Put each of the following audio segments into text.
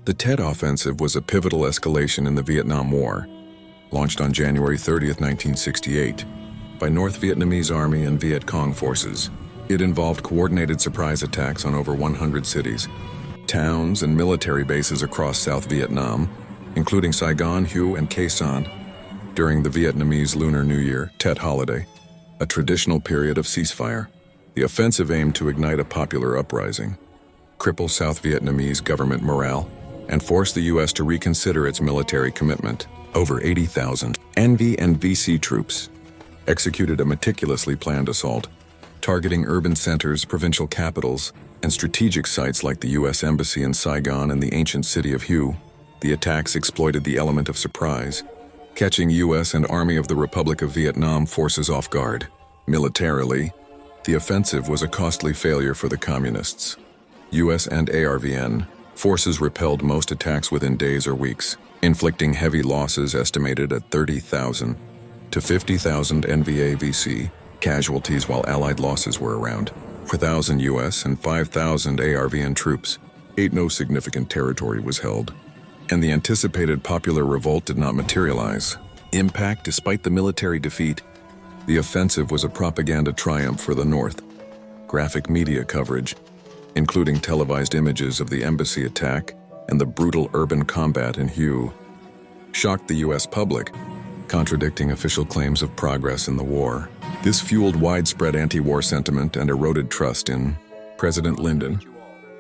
The Tet Offensive was a pivotal escalation in the Vietnam War, launched on January 30, 1968, by North Vietnamese Army and Viet Cong forces. It involved coordinated surprise attacks on over 100 cities, towns, and military bases across South Vietnam, including Saigon, Hue, and Khe Sanh, during the Vietnamese Lunar New Year, Tet holiday, a traditional period of ceasefire. The offensive aimed to ignite a popular uprising, cripple South Vietnamese government morale, and force the U.S. to reconsider its military commitment. Over 80,000 NV and VC troops executed a meticulously planned assault, targeting urban centers, provincial capitals, and strategic sites like the U.S. Embassy in Saigon and the ancient city of Hue. The attacks exploited the element of surprise, catching U.S. and Army of the Republic of Vietnam forces off guard. Militarily, the offensive was a costly failure for the Communists. U.S. and ARVN forces repelled most attacks within days or weeks, inflicting heavy losses estimated at 30,000 to 50,000 NVA-VC casualties, while Allied losses were around 4,000 U.S. and 5,000 ARVN troops. No significant territory was held, and the anticipated popular revolt did not materialize. Impact: despite the military defeat, the offensive was a propaganda triumph for the North. Graphic media coverage, including televised images of the embassy attack and the brutal urban combat in Hue, shocked the U.S. public, contradicting official claims of progress in the war. This fueled widespread anti-war sentiment and eroded trust in President Lyndon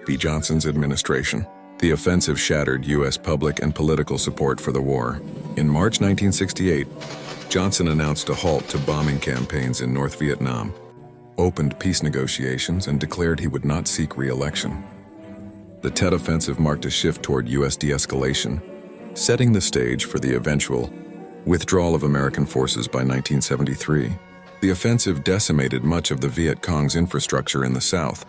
B. Johnson's administration. The offensive shattered U.S. public and political support for the war. In March 1968, Johnson announced a halt to bombing campaigns in North Vietnam, opened peace negotiations, and declared he would not seek re-election. The Tet Offensive marked a shift toward U.S. de-escalation, setting the stage for the eventual withdrawal of American forces by 1973. The offensive decimated much of the Viet Cong's infrastructure in the South,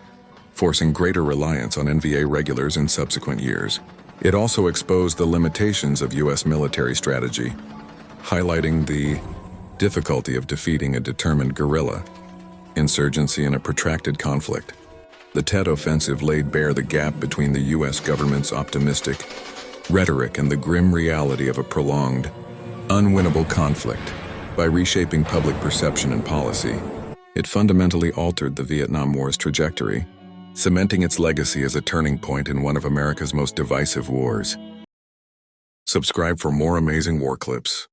forcing greater reliance on NVA regulars in subsequent years. It also exposed the limitations of U.S. military strategy, highlighting the difficulty of defeating a determined guerrilla insurgency in a protracted conflict. The Tet Offensive laid bare the gap between the U.S. government's optimistic rhetoric and the grim reality of a prolonged, unwinnable conflict. By reshaping public perception and policy, it fundamentally altered the Vietnam War's trajectory, cementing its legacy as a turning point in one of America's most divisive wars. Subscribe for more amazing war clips.